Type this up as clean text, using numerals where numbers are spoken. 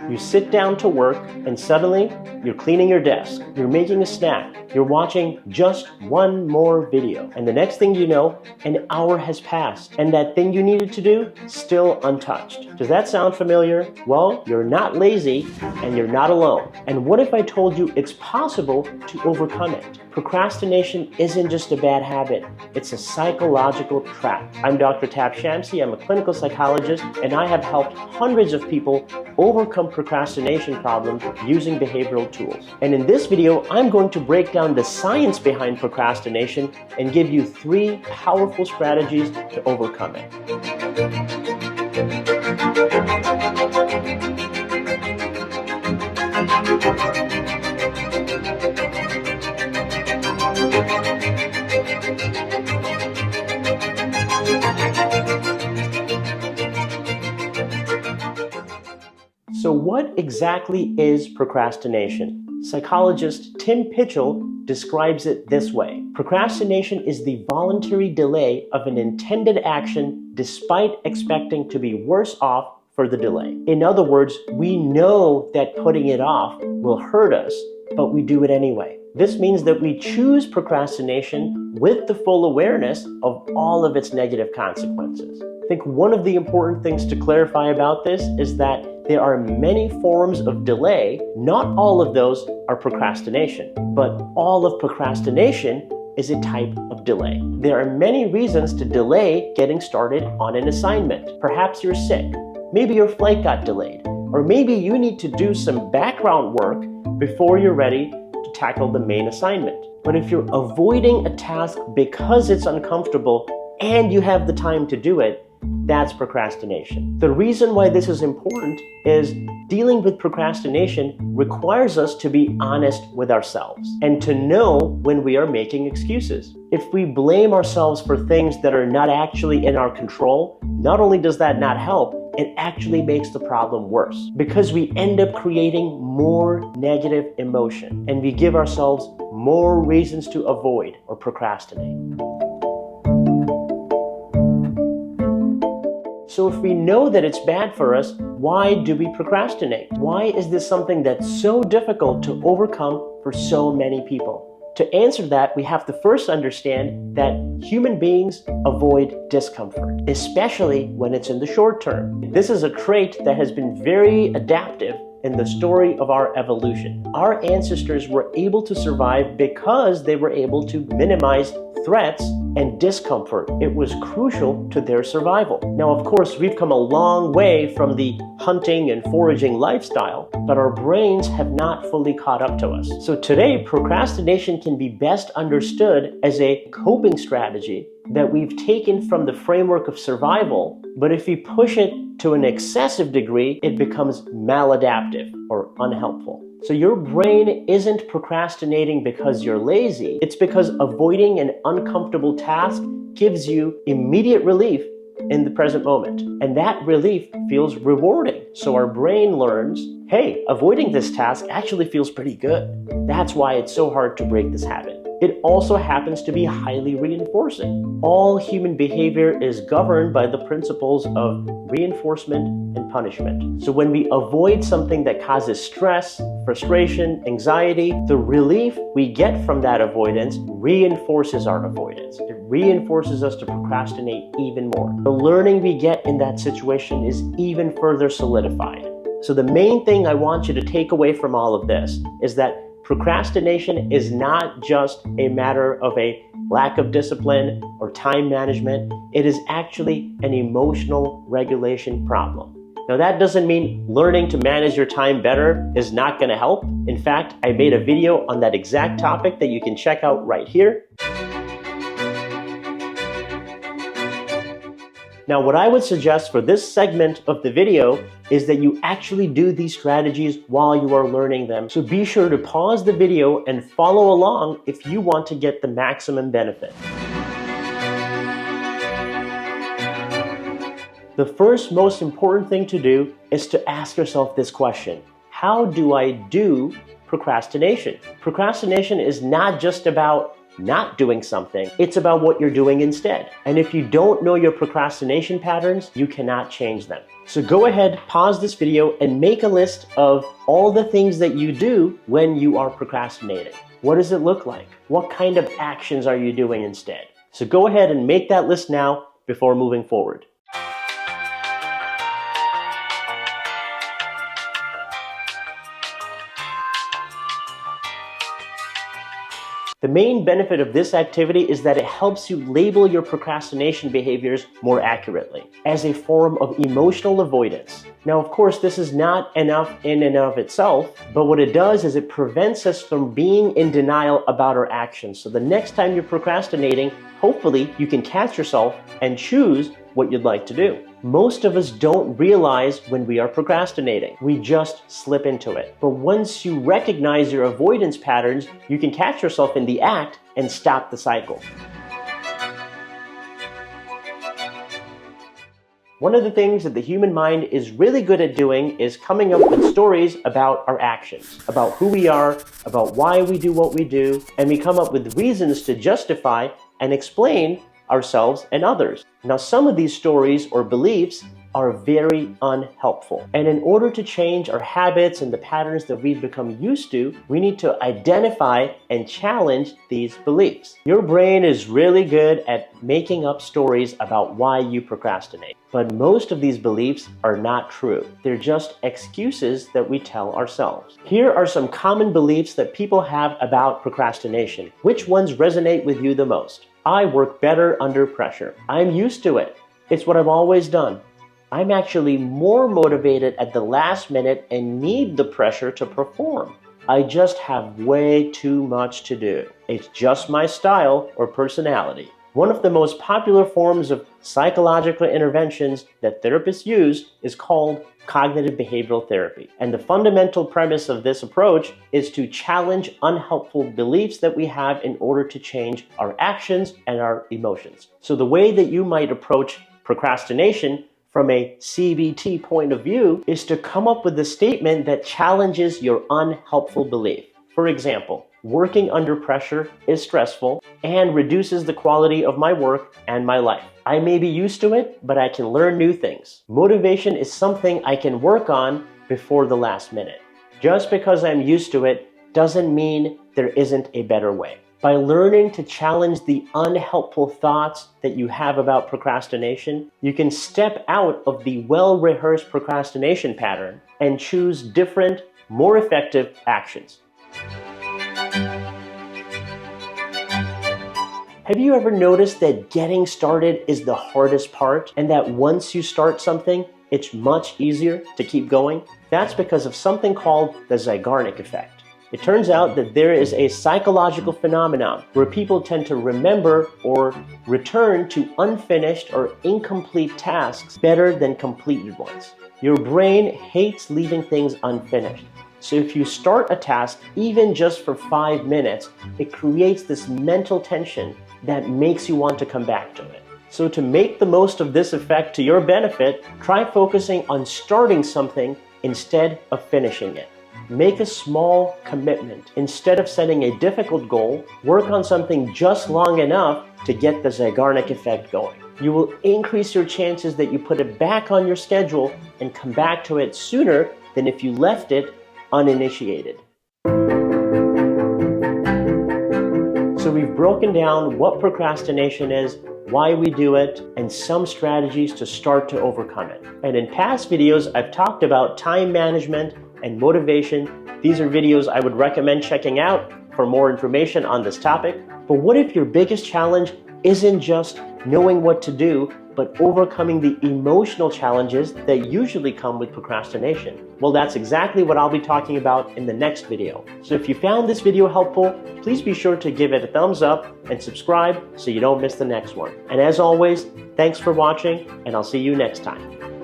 You sit down to work and suddenly you're cleaning your desk, you're making a snack, you're watching just one more video. And the next thing you know, an hour has passed and that thing you needed to do, still untouched. Does that sound familiar? Well, you're not lazy and you're not alone. And what if I told you it's possible to overcome it? Procrastination isn't just a bad habit, it's a psychological trap. I'm Dr. Tab Shamsi, I'm a clinical psychologist, and I have helped hundreds of people overcome procrastination problems using behavioral tools. And in this video, I'm going to break down the science behind procrastination and give you 3 powerful strategies to overcome it. So what exactly is procrastination? Psychologist Tim Pitchell describes it this way. Procrastination is the voluntary delay of an intended action despite expecting to be worse off for the delay. In other words, we know that putting it off will hurt us, but we do it anyway. This means that we choose procrastination with the full awareness of all of its negative consequences. I think one of the important things to clarify about this is that there are many forms of delay. Not all of those are procrastination, but all of procrastination is a type of delay. There are many reasons to delay getting started on an assignment. Perhaps you're sick, maybe your flight got delayed, or maybe you need to do some background work before you're ready to tackle the main assignment. But if you're avoiding a task because it's uncomfortable and you have the time to do it, that's procrastination. The reason why this is important is dealing with procrastination requires us to be honest with ourselves and to know when we are making excuses. If we blame ourselves for things that are not actually in our control, not only does that not help, it actually makes the problem worse because we end up creating more negative emotion and we give ourselves more reasons to avoid or procrastinate. So if we know that it's bad for us, why do we procrastinate? Why is this something that's so difficult to overcome for so many people? To answer that, we have to first understand that human beings avoid discomfort, especially when it's in the short term. This is a trait that has been very adaptive in the story of our evolution. Our ancestors were able to survive because they were able to minimize threats and discomfort. It was crucial to their survival. Now, of course, we've come a long way from the hunting and foraging lifestyle, but our brains have not fully caught up to us. So today, procrastination can be best understood as a coping strategy that we've taken from the framework of survival, but if we push it to an excessive degree, it becomes maladaptive or unhelpful. So your brain isn't procrastinating because you're lazy, it's because avoiding an uncomfortable task gives you immediate relief in the present moment. And that relief feels rewarding. So our brain learns, hey, avoiding this task actually feels pretty good. That's why it's so hard to break this habit. It also happens to be highly reinforcing. All human behavior is governed by the principles of reinforcement and punishment. So when we avoid something that causes stress, frustration, anxiety, the relief we get from that avoidance reinforces our avoidance. It reinforces us to procrastinate even more. The learning we get in that situation is even further solidified. So the main thing I want you to take away from all of this is that procrastination is not just a matter of a lack of discipline or time management. It is actually an emotional regulation problem. Now, that doesn't mean learning to manage your time better is not going to help. In fact, I made a video on that exact topic that you can check out right here. Now, what I would suggest for this segment of the video is that you actually do these strategies while you are learning them. So be sure to pause the video and follow along if you want to get the maximum benefit. The first most important thing to do is to ask yourself this question: how do I do procrastination? Procrastination is not just about not doing something. It's about what you're doing instead. And if you don't know your procrastination patterns, you cannot change them. So go ahead, pause this video, and make a list of all the things that you do when you are procrastinating. What does it look like? What kind of actions are you doing instead? So go ahead and make that list now before moving forward. The main benefit of this activity is that it helps you label your procrastination behaviors more accurately as a form of emotional avoidance. Now, of course, this is not enough in and of itself, but what it does is it prevents us from being in denial about our actions. So the next time you're procrastinating, hopefully you can catch yourself and choose what you'd like to do. Most of us don't realize when we are procrastinating. We just slip into it. But once you recognize your avoidance patterns, you can catch yourself in the act and stop the cycle. One of the things that the human mind is really good at doing is coming up with stories about our actions, about who we are, about why we do what we do, and we come up with reasons to justify and explain ourselves and others. Now, some of these stories or beliefs are very unhelpful. And in order to change our habits and the patterns that we've become used to, we need to identify and challenge these beliefs. Your brain is really good at making up stories about why you procrastinate. But most of these beliefs are not true. They're just excuses that we tell ourselves. Here are some common beliefs that people have about procrastination. Which ones resonate with you the most? I work better under pressure. I'm used to it. It's what I've always done. I'm actually more motivated at the last minute and need the pressure to perform. I just have way too much to do. It's just my style or personality. One of the most popular forms of psychological interventions that therapists use is called cognitive behavioral therapy. And the fundamental premise of this approach is to challenge unhelpful beliefs that we have in order to change our actions and our emotions. So the way that you might approach procrastination from a CBT point of view is to come up with a statement that challenges your unhelpful belief. For example, working under pressure is stressful and reduces the quality of my work and my life. I may be used to it, but I can learn new things. Motivation is something I can work on before the last minute. Just because I'm used to it doesn't mean there isn't a better way. By learning to challenge the unhelpful thoughts that you have about procrastination, you can step out of the well-rehearsed procrastination pattern and choose different, more effective actions. Have you ever noticed that getting started is the hardest part, and that once you start something, it's much easier to keep going? That's because of something called the Zeigarnik effect. It turns out that there is a psychological phenomenon where people tend to remember or return to unfinished or incomplete tasks better than completed ones. Your brain hates leaving things unfinished. So if you start a task, even just for 5 minutes, it creates this mental tension that makes you want to come back to it. So to make the most of this effect to your benefit, try focusing on starting something instead of finishing it. Make a small commitment. Instead of setting a difficult goal, work on something just long enough to get the Zeigarnik effect going. You will increase your chances that you put it back on your schedule and come back to it sooner than if you left it uninitiated. So we've broken down what procrastination is, why we do it, and some strategies to start to overcome it. And in past videos, I've talked about time management and motivation. These are videos I would recommend checking out for more information on this topic. But what if your biggest challenge isn't just knowing what to do, but overcoming the emotional challenges that usually come with procrastination? Well, that's exactly what I'll be talking about in the next video. So if you found this video helpful, please be sure to give it a thumbs up and subscribe so you don't miss the next one. And as always, thanks for watching, and I'll see you next time.